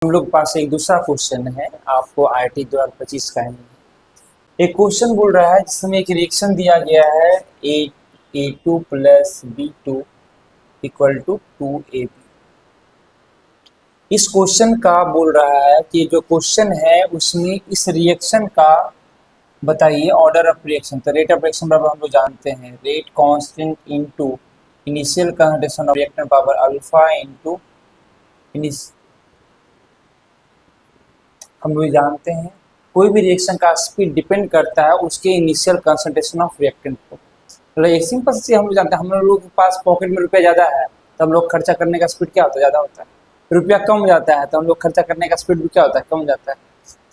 हम लोग के पास एक दूसरा क्वेश्चन है, आपको IIT 2025 का है। एक क्वेश्चन बोल रहा है जिसमें एक रिएक्शन दिया गया है A2 plus B2 equal to 2AB। इस क्वेश्चन का बोल रहा है कि जो क्वेश्चन है उसमें इस रिएक्शन का बताइए ऑर्डर ऑफ रिएक्शन। तो रेट ऑफ रिएक्शन बराबर हम लोग जानते हैं rate constant into initial concentration of reactant power alpha into हम लोग जानते हैं कोई भी रिएक्शन का स्पीड डिपेंड करता है उसके इनिशियल कंसंट्रेशन ऑफ रिएक्टेंट पर। मतलब एक सिंपल सी हम लोग जानते हैं, हम लोग के पास पॉकेट में रुपया ज़्यादा है तो हम लोग खर्चा करने का स्पीड क्या होता है, ज़्यादा होता है। रुपया कम हो जाता है तो हम लोग खर्चा करने का स्पीड भी क्या होता है, कम हो जाता है।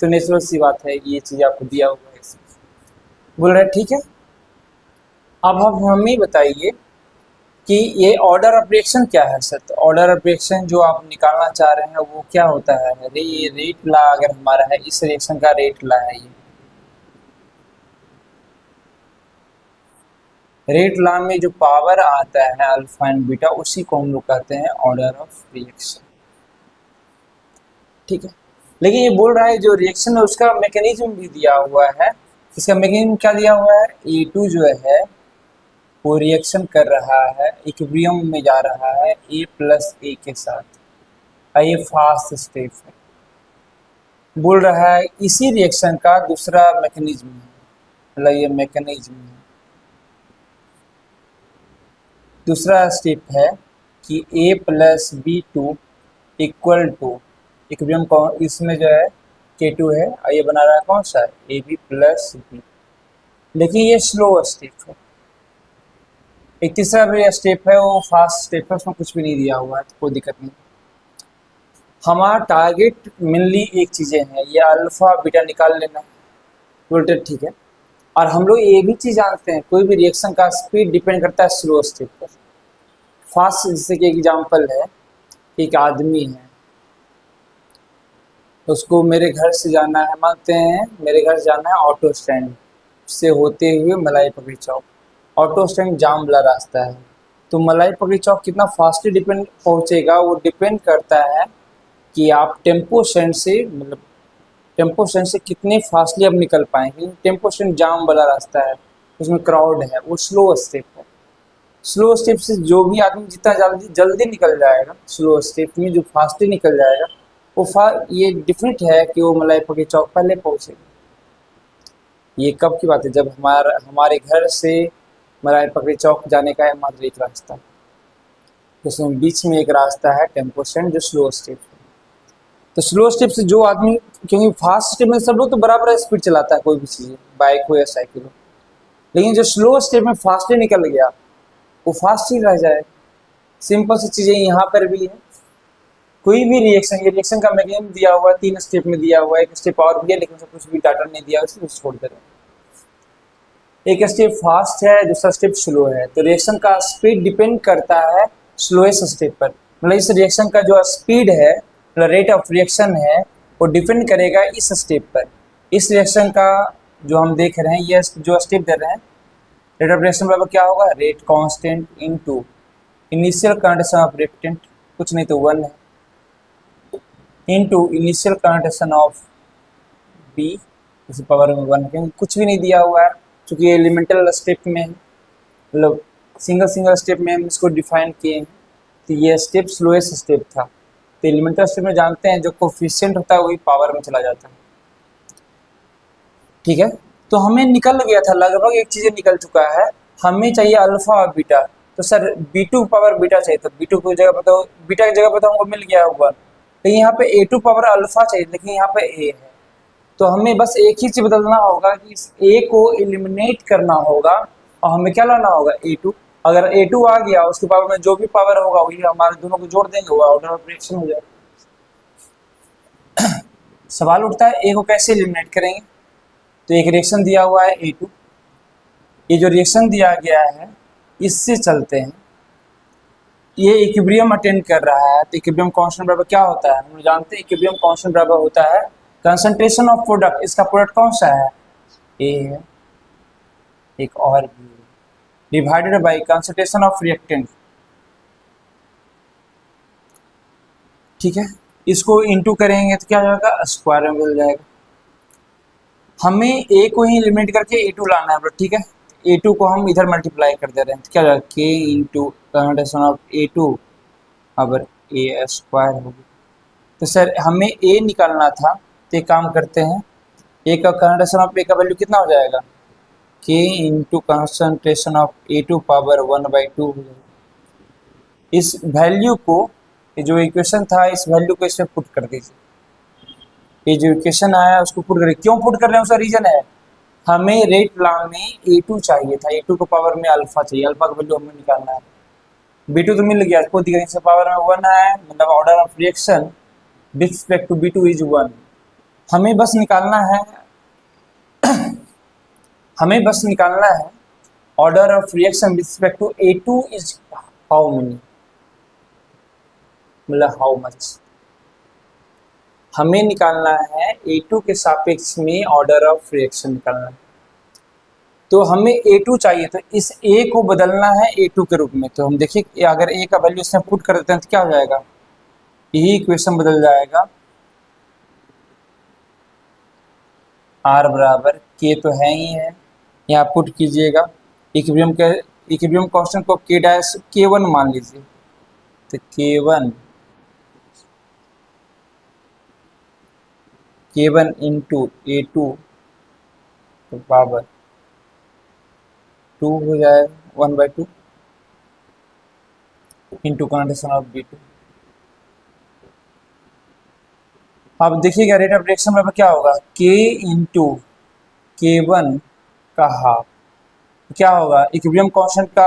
तो नेचुरल सी बात है, ये चीज़ आपको दिया हुआ है, बोल रहे हैं ठीक है। अब हम हमें बताइए कि ये ऑर्डर ऑफ रिएक्शन क्या है सर। तो ऑर्डर ऑफ रिएक्शन जो आप निकालना चाह रहे हैं वो क्या होता है, ये रेट ला अगर हमारा है, इस रिएक्शन का रेट ला है, ये रेट ला में जो पावर आता है अल्फा एंड बीटा उसी को हम लोग कहते हैं ऑर्डर ऑफ रिएक्शन, ठीक है। लेकिन ये बोल रहा है जो रिएक्शन है उसका मैकेनिज्म भी दिया हुआ है। इसका मैकेनिज्म क्या दिया हुआ है, A2 जो है वो रिएक्शन कर रहा है, इक्विलिब्रियम में जा रहा है A प्लस A के साथ। ये फास्ट स्टेप है, बोल रहा है इसी रिएक्शन का दूसरा मैकेनिज्म है, मतलब ये मैकेनिज्म है। दूसरा स्टेप है कि A plus B2 equal to equilibrium कौन, इसमें जो है K2 है और ये बना रहा है कौन सा, AB प्लस B। लेकिन ये स्लो स्टेप है। एक तीसरा भी स्टेप है वो फास्ट स्टेप है, उसमें कुछ भी नहीं दिया हुआ है तो कोई दिक्कत नहीं। हमारा टारगेट मेनली एक चीज़ें हैं, ये अल्फा बीटा निकाल लेना, वोल्टेज ठीक है। और हम लोग ये भी चीज़ जानते हैं कोई भी रिएक्शन का स्पीड डिपेंड करता है स्लो स्टेप पर। फास्ट जैसे कि एग्जांपल है, एक आदमी है उसको मेरे घर से जाना है, मानते हैं मेरे घर से जाना है ऑटो स्टैंड से होते हुए मलाई पकड़ी चौक। ऑटो स्टैंड जाम वाला रास्ता है, तो मलाई पकड़ी चौक कितना फास्टली डिपेंड पहुंचेगा वो डिपेंड करता है कि आप टेम्पो स्टैंड से, मतलब टेम्पो स्टैंड से कितने फास्टली आप निकल पाएंगे। टेम्पो स्टैंड जाम वाला रास्ता है, उसमें क्राउड है, वो स्लो स्टेप है। स्लो स्टेप से जो भी आदमी जितना जल्दी जल्दी निकल जाएगा स्लो स्टेप में, जो फास्टली निकल जाएगा वो ये डिफरेंट है कि वो मलाई पकड़ी चौक पहले पहुंचेगा। ये कब की बात है, जब हमारे घर से मलाई पकड़ी चौक जाने का है मात्र एक रास्ता, उसमें बीच में एक रास्ता है टेम्पो स्टैंड जो स्लो स्टेप है। तो स्लो स्टेप से जो आदमी, क्योंकि फास्ट स्टेप में सब लोग तो बराबर स्पीड चलाता है कोई भी चीज़, बाइक हो या साइकिल हो, लेकिन जो स्लो स्टेप में फास्टली निकल गया वो फास्ट ही रह जाए। सिंपल सी चीज़ें यहाँ पर भी है। कोई भी रिएक्शन, ये रिएक्शन का मैकेनिज्म दिया हुआ है, 3 स्टेप में दिया हुआ है, एक स्टेप और भी है लेकिन उसमें कुछ भी डाटा नहीं दिया, उसको छोड़ दे रहे हैं। एक स्टेप फास्ट है, दूसरा स्टेप स्लो है, तो रिएक्शन का स्पीड डिपेंड करता है स्लोएस्ट स्टेप पर। मतलब इस रिएक्शन का जो स्पीड है, मतलब रेट ऑफ रिएक्शन है, वो डिपेंड करेगा इस स्टेप पर। इस रिएक्शन का जो हम देख रहे हैं, ये जो स्टेप दे रहे हैं, रेट ऑफ रिएक्शन बराबर क्या होगा, rate constant into initial condition of reactant, कुछ नहीं तो 1 है, into initial condition of B इस पावर में 1 है। कुछ भी नहीं दिया हुआ है क्योंकि ये एलिमेंटल स्टेप में है, मतलब सिंगल स्टेप में हम इसको डिफाइन किए हैं। तो ये स्टेप स्लोएस्ट स्टेप था, तो एलिमेंटल स्टेप में जानते हैं जो कोफिशिएंट होता है वही पावर में चला जाता है, ठीक है। तो हमें निकल गया था, लगभग एक चीज़ निकल चुका है, हमें चाहिए अल्फा और बीटा। तो सर B2 पावर बीटा चाहिए, तो B2 की जगह पर तो बीटा की जगह पर तो हमको मिल गया होगा, लेकिन यहाँ पे A2 पावर अल्फा चाहिए, लेकिन यहाँ पे A है। तो हमें बस एक ही चीज़ बदलना होगा कि इस A को एलिमिनेट करना होगा और हमें क्या लाना होगा, A2। अगर A2 आ गया उसके पावर में जो भी पावर होगा वही हमारे दोनों को जोड़ देंगे, वो ऑर्डर ऑफ रिएक्शन हो जाएगा। सवाल उठता है A को कैसे एलिमिनेट करेंगे। तो एक रिएक्शन दिया हुआ है A2, ये जो रिएक्शन दिया गया है इससे चलते हैं, ये इक्विलिब्रियम अटेंड कर रहा है। तो इक्विलिब्रियम कांस्टेंट बराबर क्या होता है, हम जानते हैं इक्विलिब्रियम कांस्टेंट बराबर होता है कंसंट्रेशन ऑफ प्रोडक्ट। इसका प्रोडक्ट कौन सा है, A है, एक और भी है, divided by concentration of reactant, ठीक है। इसको इंटू करेंगे तो क्या हो जाएगा, स्क्वायर में मिल जाएगा। हमें ए को ही एलिमिनेट करके ए टू लाना है, ठीक है। ए टू को हम इधर मल्टीप्लाई कर दे रहे हैं तो क्या हो जाएगा, K into कन्वर्टेशन of A to अबर ए स्क्वायर होगी। तो सर हमें ए निकालना था, तो एक काम करते हैं, ए का कन्वर्टेशन ऑफ ए का वैल्यू कितना हो जाएगा, K into concentration of A to power 1/2 हो जाएगा। इस वैल्यू को, ये जो इक्वेशन था इस वैल्यू को इसमें पुट कर दीजिए। ये जो इक्वेशन आया उसको पुट करें। क्यों पुट कर रहे हैं उसका रीजन है, हमें रेट लॉ में ए2 चाहिए था, ए2 को पावर में अल्फा चाहिए, अल्फा का वैल्यू हमें निकालना है। बी2 तो मिल गया, इसको दिखाने से पावर में 1 है, मतलब order of reaction with respect to B two is 1। हमें बस निकालना है हमें बस निकालना है order of reaction with respect to A two is how many, मतलब हाउ मच। हमें निकालना है A2 के सापेक्ष में ऑर्डर ऑफ रिएक्शन निकालना है। तो हमें A2 चाहिए, तो इस A को बदलना है A2 के रूप में। तो हम देखिए अगर A का वैल्यू इसमें पुट कर देते हैं तो क्या हो जाएगा, यही इक्वेशन बदल जाएगा। R बराबर K तो है ही है, यहाँ पुट कीजिएगा। इक्विलिब्रियम कांस्टेंट को K1 मान लीजिए, तो K1 इंटू A2 तो पावर 2 हो जाएगा 1/2 इंटू कंडीशन ऑफ B2। अब देखिएगा रेट ऑफ रिएक्शन में क्या होगा, K इंटू K1 का हाफ, क्या होगा, इक्विलिब्रियम कांस्टेंट का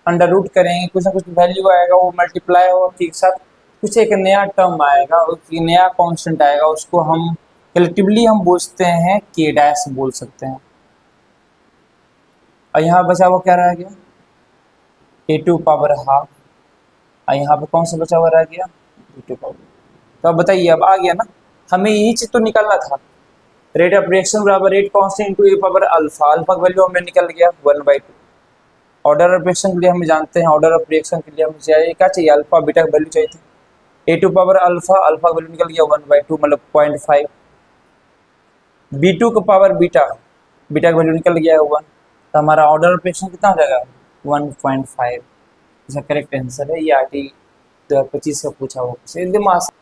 अंडर रूट करेंगे, कुछ ना कुछ वैल्यू आएगा, वो मल्टीप्लाई होगा के साथ कुछ एक नया टर्म आएगा, एक नया कांस्टेंट आएगा, उसको हम कलेक्टिवली हम बोलते हैं K डैश बोल सकते हैं। और यहाँ बचा हुआ क्या रह गया, A2 पावर हाफ, और यहाँ पे कौन सा बचा हुआ रह गया, B2 पावर। तो अब बताइए, अब आ गया ना, हमें यही चीज तो निकालना था। रेट ऑफ रिएक्शन बराबर रेट कांस्टेंट इंटू ए पावर अल्फा, अल्फा का वैल्यू हमें निकल गया 1/2। ऑर्डर ऑफ रिएक्शन के लिए हमें जानते हैं, ऑर्डर ऑफ रिएक्शन के लिए हमें चाहिए क्या चाहिए, अल्फा बीटा का वैल्यू चाहिए थी। A2 पावर अल्फा, अल्फा का वैल्यू निकल गया 1/2 मतलब 0.5। B2 का पावर बीटा, बीटा का वैल्यू निकल गया है 1, तो हमारा ऑर्डर ऑफ रिएक्शन कितना हो जाएगा 1.5। इसका करेक्ट आंसर है, ये RT 2025 का पूछा हुआ एकदम आसान।